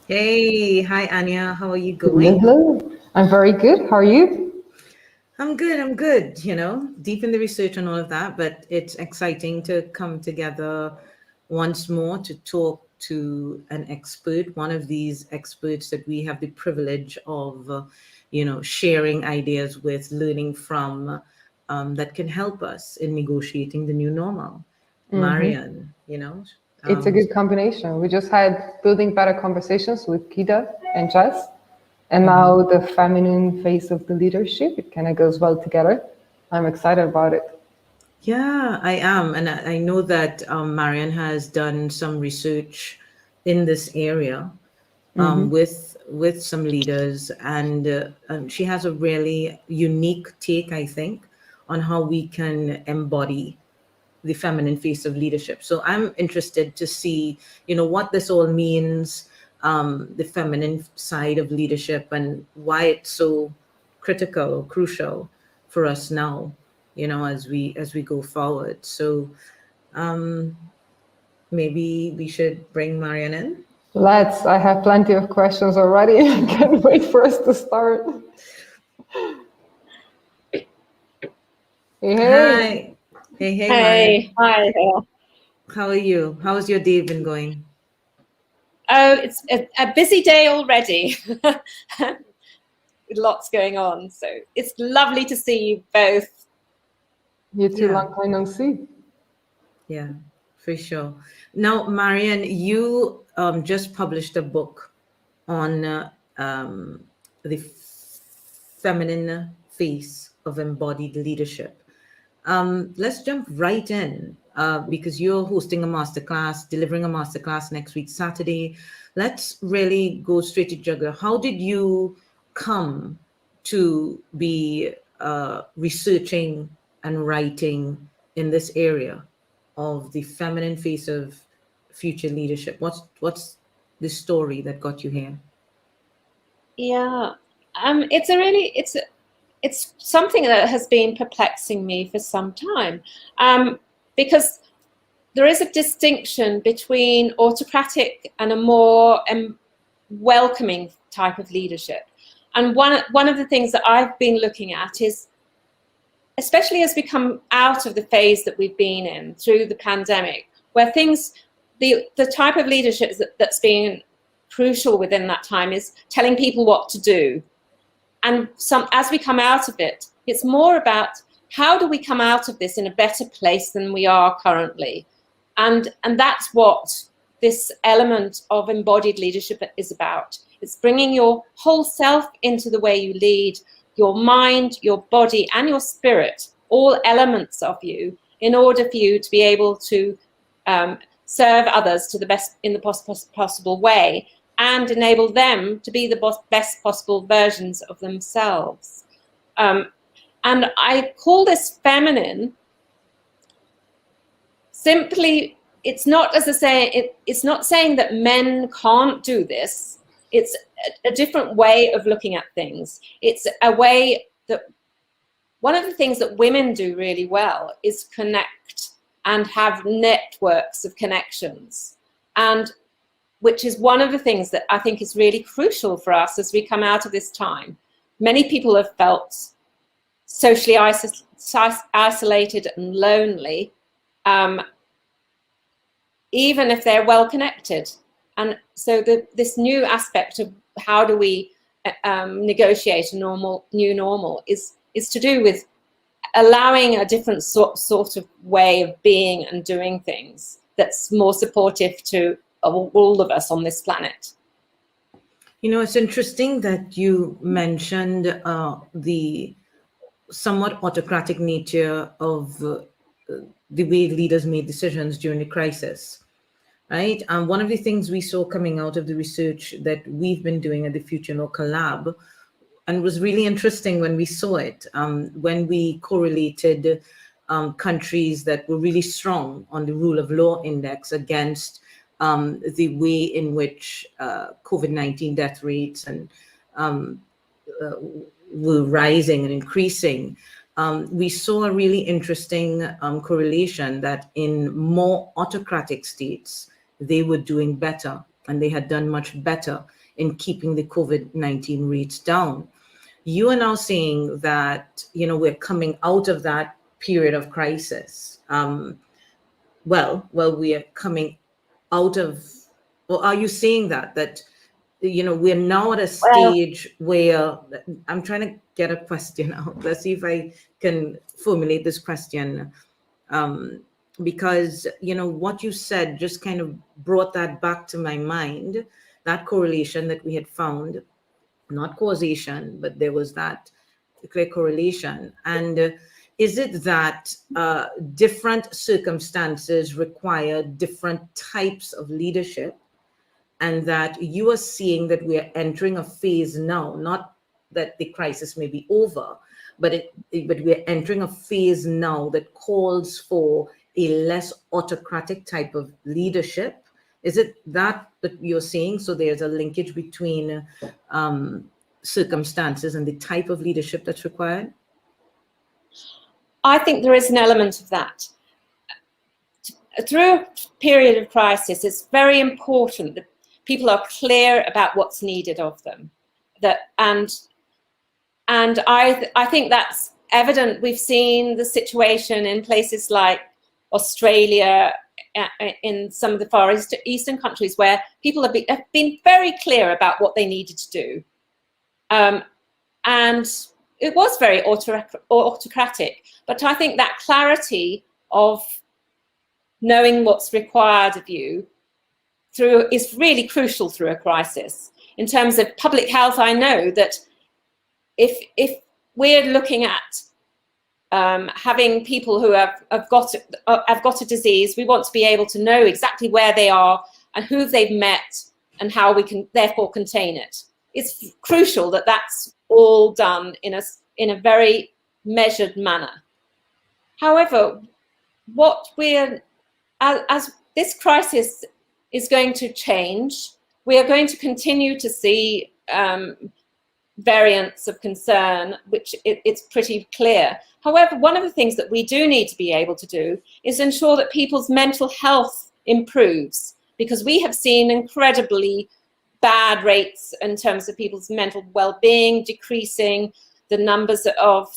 Hey, hi Anja, how are you going? Hello. I'm very good. How are you? I'm good, deep in the research and all of that, but it's exciting to come together once more to talk to an expert, one of these experts that we have the privilege of, sharing ideas with, learning from, that can help us in negotiating the new normal. Marion, It's a um, good combination. We just had building better conversations with Kida and Jess, and now the feminine face of the leadership. It kind of goes well together. I'm excited about it. Yeah, I am. And I know that Marian has done some research in this area with some leaders, and she has a really unique take, I think, on how we can embody the feminine face of leadership. So I'm interested to see, what this all means, the feminine side of leadership, and why it's so critical or crucial for us now, as we go forward. So maybe we should bring Marian in. Let's. I have plenty of questions already. I can't wait for us to start. Hey, hey. Hi. Hey, Marian. Hey, hi there. How are you? How's your day been going? Oh, it's a busy day already with lots going on. So it's lovely to see you both. You too, Yeah. long time no see. Yeah, for sure. Now, Marian, you just published a book on the feminine face of embodied leadership. Let's jump right in because you're hosting a masterclass, delivering a masterclass next week, Saturday. Let's really go straight to jugular. How did you come to be researching and writing in this area of the feminine face of future leadership? What's the story that got you here? Yeah, it's a really it's something that has been perplexing me for some time, because there is a distinction between autocratic and a more welcoming type of leadership. And one of the things that I've been looking at is, especially as we come out of the phase that we've been in through the pandemic, where the type of leadership that's been crucial within that time is telling people what to do. And as we come out of it, it's more about how do we come out of this in a better place than we are currently. And that's what this element of embodied leadership is about. It's bringing your whole self into the way you lead, your mind, your body, and your spirit, all elements of you, in order for you to be able to serve others to the best in the possible way, and enable them to be the best possible versions of themselves. And I call this feminine simply. It's not, as I say, it's not saying that men can't do this. It's a different way of looking at things. It's a way that one of the things that women do really well is connect and have networks of connections, and which is one of the things that I think is really crucial for us as we come out of this time. Many people have felt socially isolated and lonely, even if they're well connected. And so this new aspect of how do we negotiate a new normal is to do with allowing a different sort of way of being and doing things that's more supportive to all of us on this planet. It's interesting that you mentioned the somewhat autocratic nature of the way leaders made decisions during the crisis, right? And one of the things we saw coming out of the research that we've been doing at the Future Local Lab, and was really interesting when we saw it, when we correlated countries that were really strong on the rule of law index against the way in which COVID-19 death rates and were rising and increasing. We saw a really interesting correlation that in more autocratic states, they were doing better, and they had done much better in keeping the COVID-19 rates down. You are now saying that, we're coming out of that period of crisis. Well, we are coming out of, or are you saying that, we're now at a stage where, I'm trying to get a question out. Let's see if I can formulate this question. Because, what you said just kind of brought that back to my mind, that correlation that we had found, not causation, but there was that clear correlation. And is it that different circumstances require different types of leadership, and that you are seeing that we are entering a phase now, not that the crisis may be over, but we are entering a phase now that calls for a less autocratic type of leadership? Is it that you're saying? So there's a linkage between circumstances and the type of leadership that's required? I think there is an element of that. Through a period of crisis, it's very important that people are clear about what's needed of them. And I think that's evident. We've seen the situation in places like Australia, in some of the far eastern countries, where people have been very clear about what they needed to do. And it was very autocratic, but I think that clarity of knowing what's required of you is really crucial through a crisis. In terms of public health, I know that if we're looking at having people who have got a disease, we want to be able to know exactly where they are and who they've met and how we can therefore contain it. It's crucial that that's all done in a very measured manner. However, as this crisis is going to change, we are going to continue to see variants of concern, which it's pretty clear. However, one of the things that we do need to be able to do is ensure that people's mental health improves, because we have seen incredibly bad rates in terms of people's mental well-being decreasing, the numbers of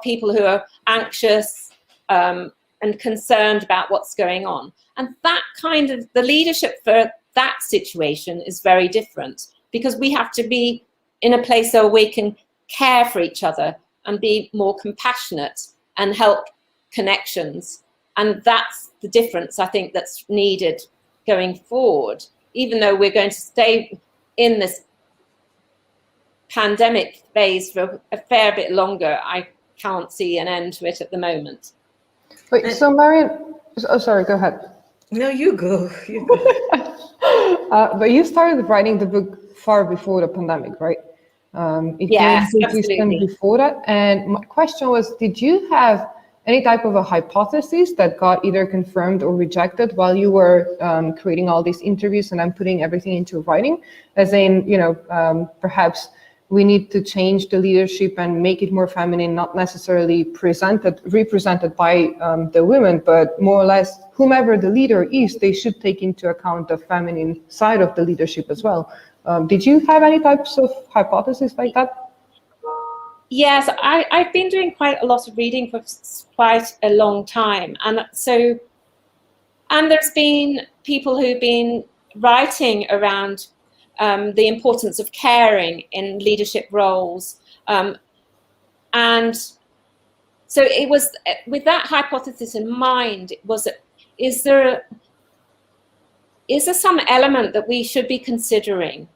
people who are anxious and concerned about what's going on. And that kind of, the leadership for that situation is very different, because we have to be in a place where we can care for each other and be more compassionate and help connections. And that's the difference, I think, that's needed going forward. Even though we're going to stay in this pandemic phase for a fair bit longer, I can't see an end to it at the moment. Wait, so Marion, oh, sorry, go ahead. No, you go. You go. But you started writing the book far before the pandemic, right? Yes, absolutely. Before that. And my question was, did you have any type of a hypothesis that got either confirmed or rejected while you were creating all these interviews and then putting everything into writing? As in, perhaps we need to change the leadership and make it more feminine, not necessarily represented by the women, but more or less whomever the leader is, they should take into account the feminine side of the leadership as well. Did you have any types of hypotheses like that? Yes, I've been doing quite a lot of reading for quite a long time. And there's been people who've been writing around the importance of caring in leadership roles. And so it was with that hypothesis in mind, is there some element that we should be considering?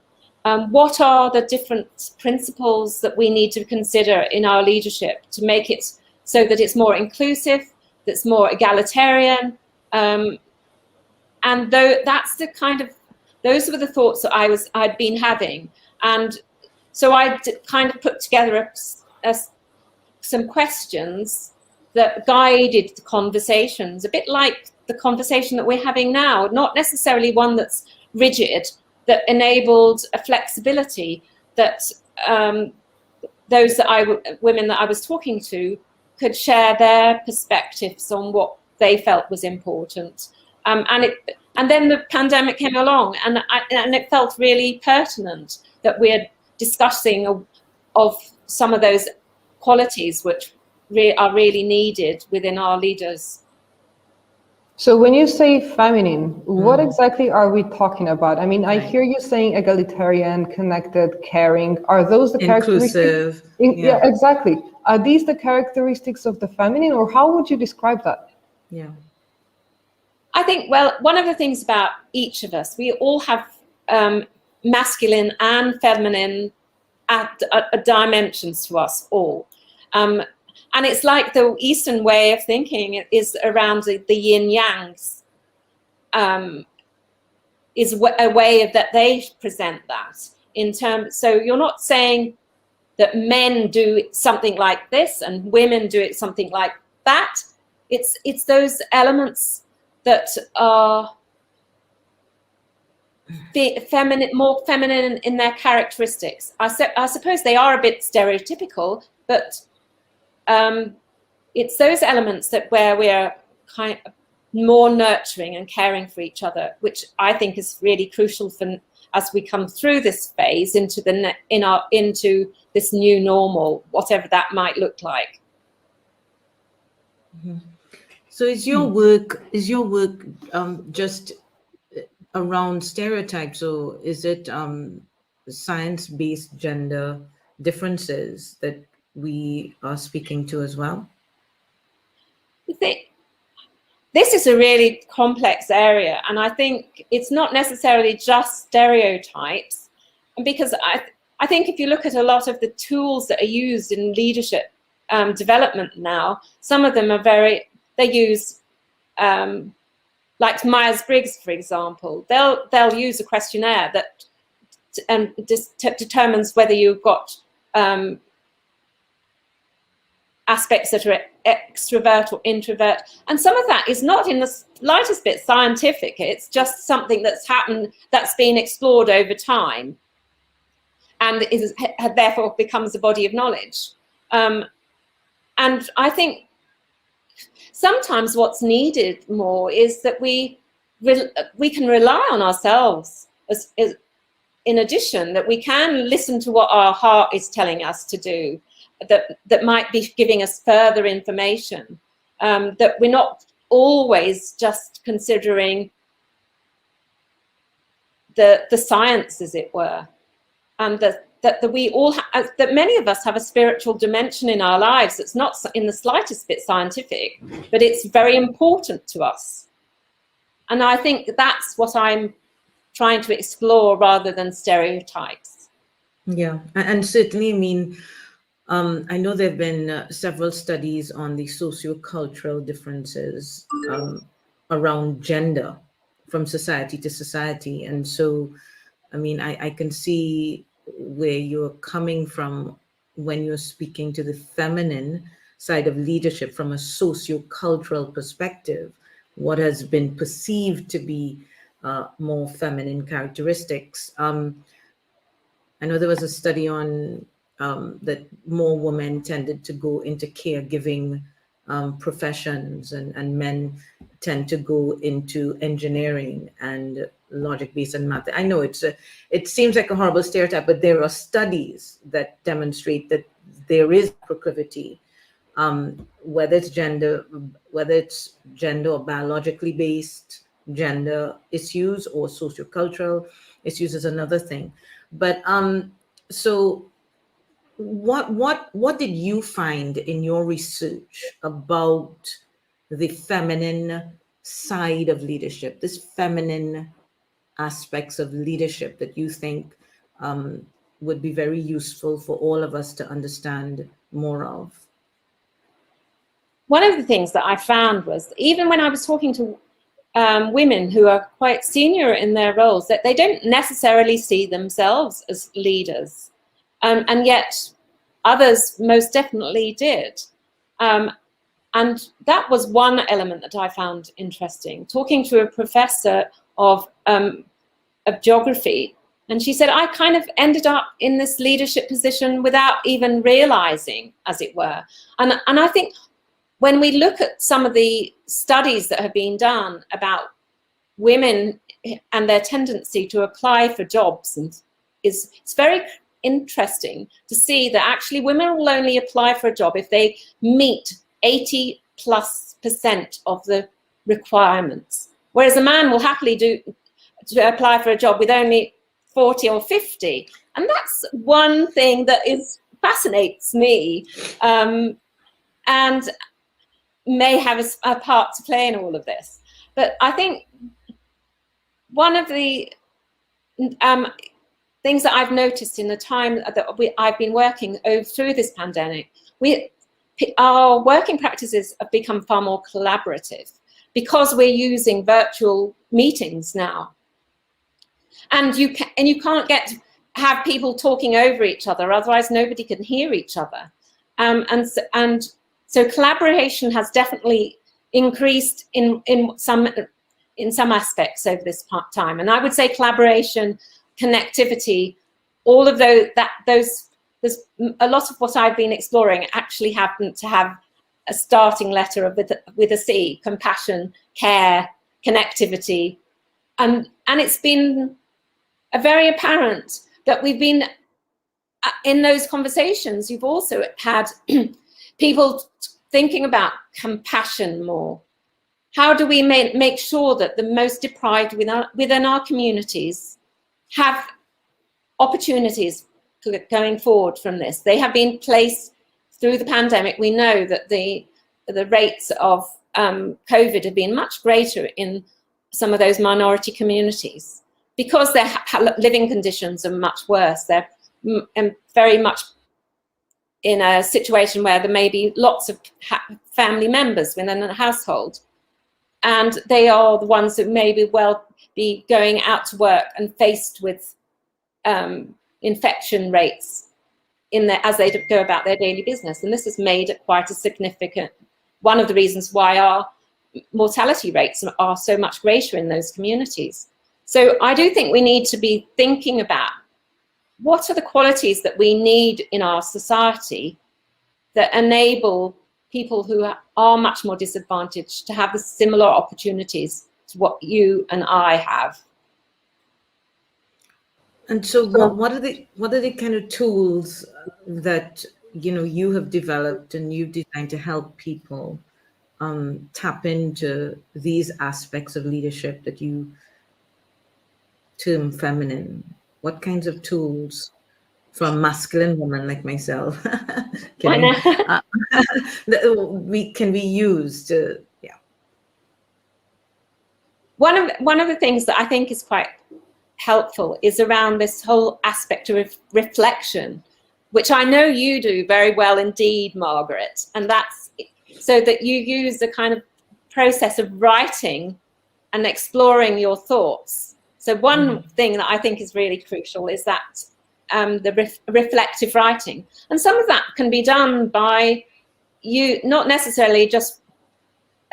What are the different principles that we need to consider in our leadership to make it so that it's more inclusive, that's more egalitarian? And that's the kind of, those were the thoughts that I'd been having. And so I kind of put together some questions that guided the conversations, a bit like the conversation that we're having now, not necessarily one that's rigid, that enabled a flexibility that women that I was talking to could share their perspectives on what they felt was important. And And then the pandemic came along, and it felt really pertinent that we're discussing of some of those qualities which are really needed within our leaders. So when you say feminine, what exactly are we talking about? I mean, I hear you saying egalitarian, connected, caring. Are those the inclusive? Yeah, exactly. Are these the characteristics of the feminine, or how would you describe that? Yeah. I think, well, one of the things about each of us, we all have masculine and feminine dimensions to us all. And it's like the Eastern way of thinking is around the yin yangs, is a way that they present that in terms. So you're not saying that men do something like this and women do it something like that. It's those elements that are feminine, more feminine in their characteristics. I suppose they are a bit stereotypical, but it's those elements that where we're kind of more nurturing and caring for each other, which I think is really crucial for as we come through this phase into into this new normal, whatever that might look like. Mm-hmm. So is your work just around stereotypes, or is it science-based gender differences that we are speaking to as well? This is a really complex area, and I think it's not necessarily just stereotypes, because I think if you look at a lot of the tools that are used in leadership development now, some of them are they use like Myers-Briggs, for example. They'll use a questionnaire that determines whether you've got aspects that are extrovert or introvert, and some of that is not in the slightest bit scientific. It's just something that's happened, that's been explored over time, and therefore becomes a body of knowledge. And I think sometimes what's needed more is that we can rely on ourselves as in addition, that we can listen to what our heart is telling us to do, that might be giving us further information, that we're not always just considering the science, as it were, and that we all that many of us have a spiritual dimension in our lives that's not in the slightest bit scientific, but it's very important to us. And I think that's what I'm trying to explore rather than stereotypes. Yeah, and certainly, I mean, I know there have been several studies on the socio-cultural differences around gender from society to society. And so, I mean, I can see where you're coming from when you're speaking to the feminine side of leadership from a socio-cultural perspective, what has been perceived to be more feminine characteristics. I know there was a study on that more women tended to go into caregiving professions, and men tend to go into engineering and logic-based and math. I know it seems like a horrible stereotype, but there are studies that demonstrate that there is proclivity, whether it's gender or biologically based gender issues or sociocultural issues is another thing. But so what did you find in your research about the feminine side of leadership, this feminine aspects of leadership that you think would be very useful for all of us to understand more of? One of the things that I found was, even when I was talking to women who are quite senior in their roles, that they don't necessarily see themselves as leaders, and yet others most definitely did. And that was one element that I found interesting. Talking to a professor of geography, and she said, I kind of ended up in this leadership position without even realizing, as it were. And I think when we look at some of the studies that have been done about women and their tendency to apply for jobs, and it's very interesting to see that actually women will only apply for a job if they meet 80+% of the requirements, whereas a man will happily apply for a job with only 40 or 50. And that's one thing that fascinates me, and may have a part to play in all of this. But I think one of the things that I've noticed in the time that I've been working through this pandemic, our working practices have become far more collaborative because we're using virtual meetings now. And you can't have people talking over each other, otherwise nobody can hear each other. So collaboration has definitely increased in some aspects over this time. And I would say collaboration, connectivity, all of those, there's a lot of what I've been exploring actually happened to have a starting letter with a C: compassion, care, connectivity. And it's been very apparent that we've been in those conversations. You've also had people thinking about compassion more. How do we make sure that the most deprived within our communities have opportunities going forward from this? They have been placed through the pandemic. We know that the rates of COVID have been much greater in some of those minority communities because their living conditions are much worse. They're very much in a situation where there may be lots of family members within a household, and they are the ones that may be going out to work and faced with infection rates as they go about their daily business. And this has made it quite a significant, one of the reasons why our mortality rates are so much greater in those communities. So I do think we need to be thinking about what are the qualities that we need in our society that enable people who are much more disadvantaged to have the similar opportunities to what you and I have. And so what are the kind of tools that you have developed and you've designed to help people tap into these aspects of leadership that you term feminine? What kinds of tools for a masculine woman like myself can be used to, yeah. One of the things that I think is quite helpful is around this whole aspect of reflection, which I know you do very well indeed, Margaret, and that's so that you use the kind of process of writing and exploring your thoughts. So one thing that I think is really crucial is that the reflective writing. And some of that can be done by you, not necessarily just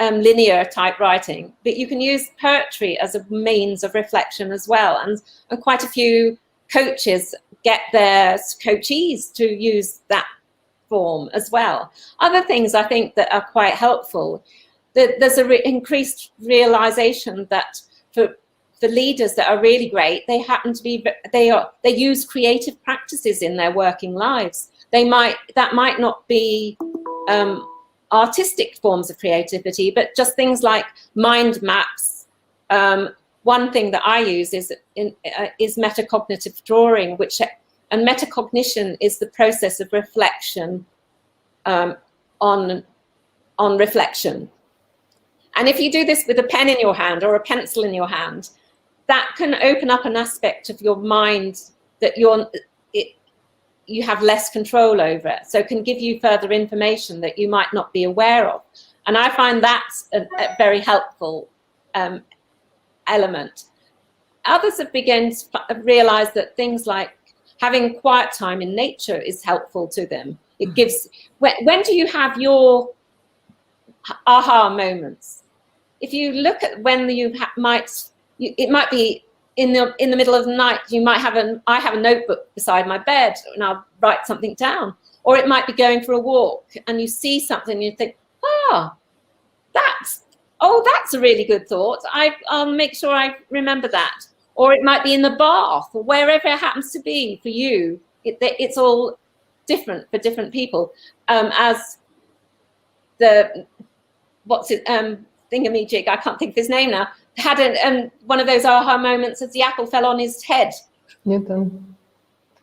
linear type writing, but you can use poetry as a means of reflection as well. And quite a few coaches get their coachees to use that form as well. Other things I think that are quite helpful, there's an increased realization that for leaders that are really great, they use creative practices in their working lives. That might not be artistic forms of creativity, but just things like mind maps. One thing that I use is metacognitive drawing, and metacognition is the process of reflection on reflection. And if you do this with a pen in your hand or a pencil in your hand, that can open up an aspect of your mind that you have less control over, so it can give you further information that you might not be aware of. And I find that's a very helpful element. Others have begun to realize that things like having quiet time in nature is helpful to them. It gives, when do you have your aha moments? If you look at when you it might be in the middle of the night. I have a notebook beside my bed and I'll write something down. Or it might be going for a walk and you see something and you think, oh, that's a really good thought. I'll make sure I remember that. Or it might be in the bath, or wherever it happens to be for you. It's all different for different people. As the, thingamajig, I can't think of his name now, had one of those aha moments as the apple fell on his head. Newton.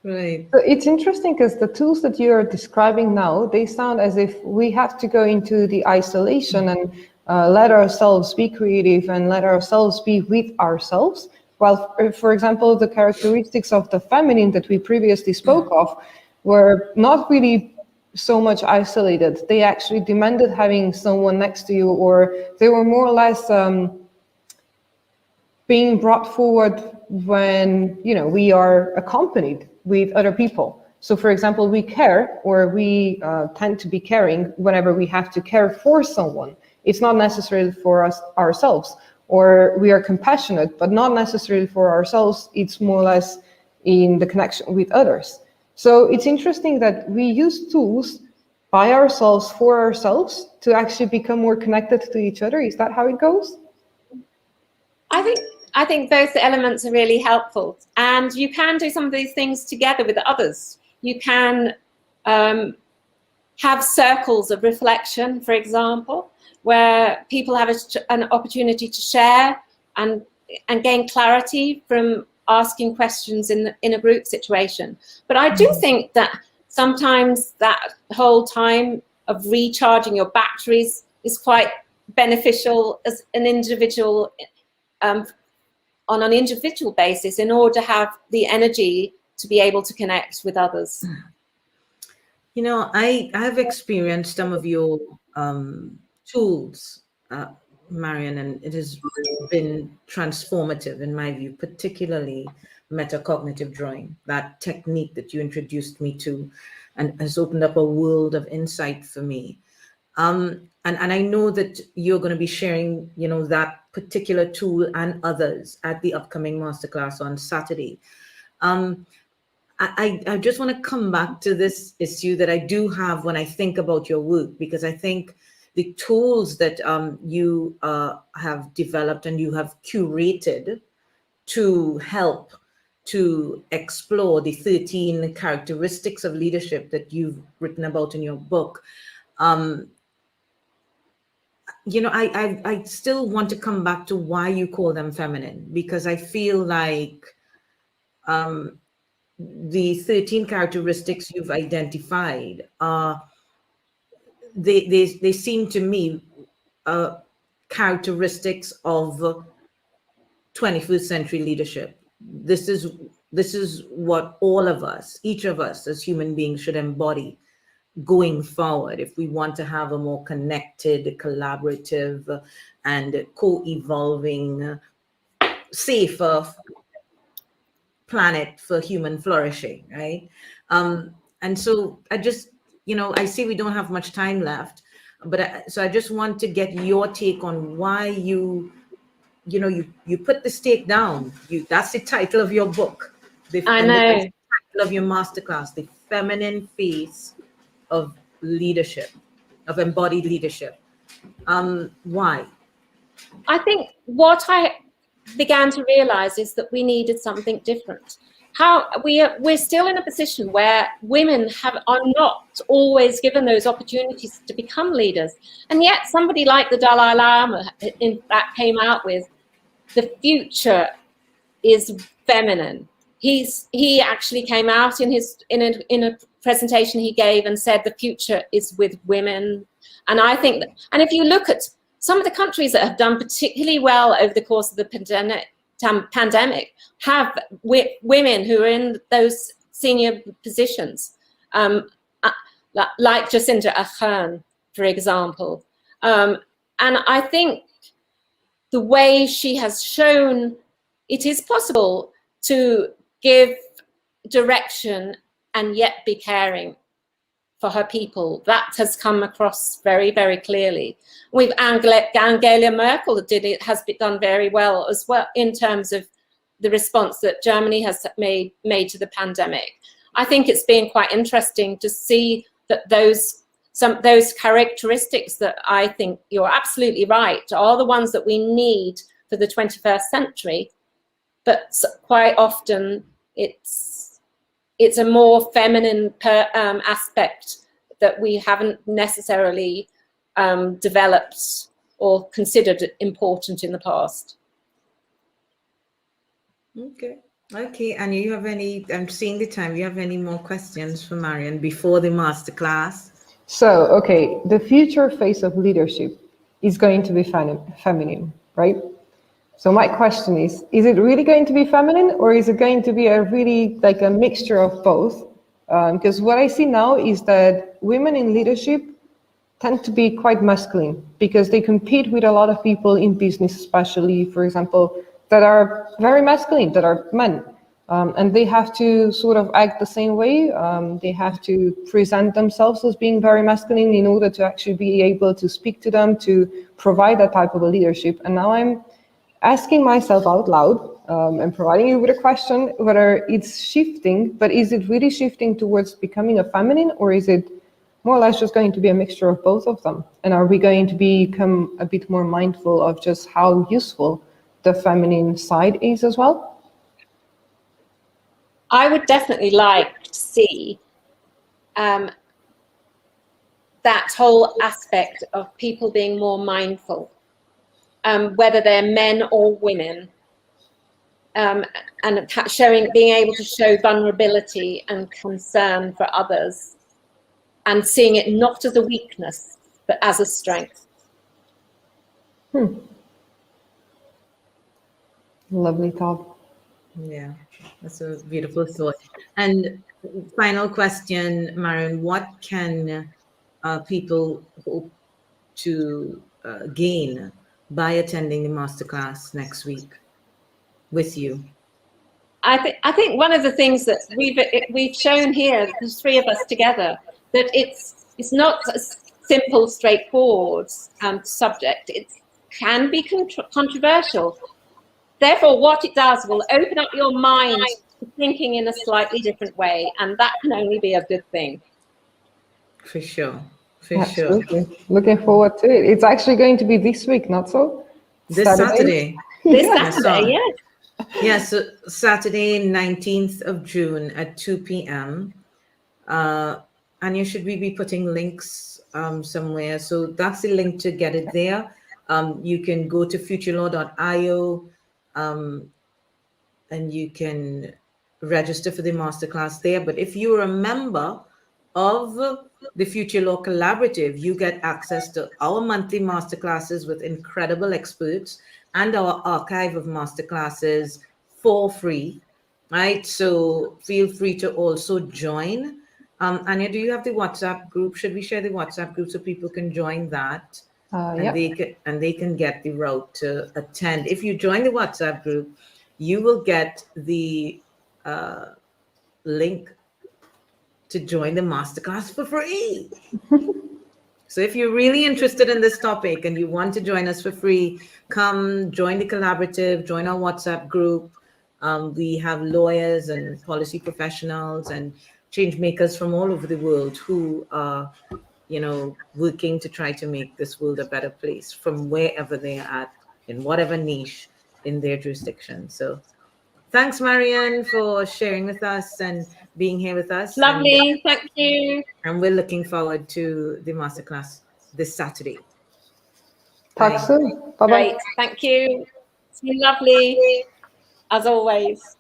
Right. So it's interesting because the tools that you're describing now, they sound as if we have to go into the isolation and let ourselves be creative and let ourselves be with ourselves. While, for example, the characteristics of the feminine that we previously spoke of were not really so much isolated. They actually demanded having someone next to you, or they were more or less being brought forward when, you know, we are accompanied with other people. So, for example, we care, or we tend to be caring whenever we have to care for someone. It's not necessarily for us ourselves. Or we are compassionate, but not necessarily for ourselves. It's more or less in the connection with others. So it's interesting that we use tools by ourselves, for ourselves, to actually become more connected to each other. Is that how it goes? I think both elements are really helpful, and you can do some of these things together with others. You can have circles of reflection, for example, where people have an opportunity to share and gain clarity from asking questions in a group situation. But I do think that sometimes that whole time of recharging your batteries is quite beneficial as an individual, on an individual basis, in order to have the energy to be able to connect with others. You know, I've experienced some of your tools, Marion, and it has been transformative in my view, particularly metacognitive drawing, that technique that you introduced me to, and has opened up a world of insight for me. And I know that you're going to be sharing, you know, that particular tool and others at the upcoming masterclass on Saturday. I just want to come back to this issue that I do have when I think about your work, because I think the tools that you have developed and you have curated to help to explore the 13 characteristics of leadership that you've written about in your book. You know, I still want to come back to why you call them feminine, because I feel like the 13 characteristics you've identified are, they seem to me characteristics of 21st century leadership. This is what all of us, each of us as human beings, should embody going forward if we want to have a more connected, collaborative, and co-evolving, safer planet for human flourishing, right? And so I just, you know, I see we don't have much time left, but so I just want to get your take on why you put the stake down. That's the title of your book. I know. That's the title of your masterclass, The Feminine Face of Leadership, of Embodied Leadership. Why? I think what I began to realize is that we needed something different. We're still in a position where women are not always given those opportunities to become leaders, and yet somebody like the Dalai Lama in fact came out with, the future is feminine. He actually came out in a presentation he gave and said the future is with women. And I think that, and if you look at some of the countries that have done particularly well over the course of the pandemic have women who are in those senior positions, like Jacinda Ardern, for example. And I think the way she has shown it is possible to give direction and yet be caring for her people, that has come across very, very clearly. With Angela Merkel has done very well as well in terms of the response that Germany has made to the pandemic. I think it's been quite interesting to see that those those characteristics that I think you're absolutely right are the ones that we need for the 21st century, but quite often it's a more feminine aspect that we haven't necessarily developed or considered important in the past. Okay. Okay, and you have any, I'm seeing the time, you have any more questions for Marion before the masterclass? So, okay, the future face of leadership is going to be feminine, right? So my question is it really going to be feminine, or is it going to be a really like a mixture of both? Because what I see now is that women in leadership tend to be quite masculine because they compete with a lot of people in business, especially, for example, that are very masculine, that are men. And they have to sort of act the same way. They have to present themselves as being very masculine in order to actually be able to speak to them, to provide that type of a leadership. And now I'm asking myself out loud and providing you with a question whether it's shifting, but is it really shifting towards becoming a feminine, or is it more or less just going to be a mixture of both of them? And are we going to become a bit more mindful of just how useful the feminine side is as well? I would definitely like to see that whole aspect of people being more mindful, whether they're men or women, and being able to show vulnerability and concern for others, and seeing it not as a weakness, but as a strength. Lovely thought. Yeah, that's a beautiful thought. And final question, Marion, what can people hope to gain by attending the masterclass next week with you? I think one of the things that we've shown here, the three of us together, that it's not a simple, straightforward subject. It can be controversial. Therefore, what it does will open up your mind to thinking in a slightly different way, and that can only be a good thing. For sure. Absolutely. Looking forward to it. It's actually going to be this week, not so? This Saturday. This Saturday, yeah. Yeah, so Saturday, 19th of June at 2 p.m. Anja, should we be putting links somewhere? So that's the link to get it there. You can go to futurelaw.io and you can register for the masterclass there. But if you're a member of the Future Law Collaborative, you get access to our monthly masterclasses with incredible experts and our archive of masterclasses for free, right? So feel free to also join. Anja, do you have the WhatsApp group? Should we share the WhatsApp group so people can join that? And they can get the route to attend. If you join the WhatsApp group, you will get the link to join the masterclass for free. So if you're really interested in this topic and you want to join us for free, come join the collaborative, join our WhatsApp group. We have lawyers and policy professionals and change makers from all over the world who are, working to try to make this world a better place from wherever they are at, in whatever niche in their jurisdiction. So thanks, Marion, for sharing with us and being here with us. Lovely, thank you. And we're looking forward to the masterclass this Saturday. Talk soon. Bye-bye. Great, thank you. It's been lovely, as always.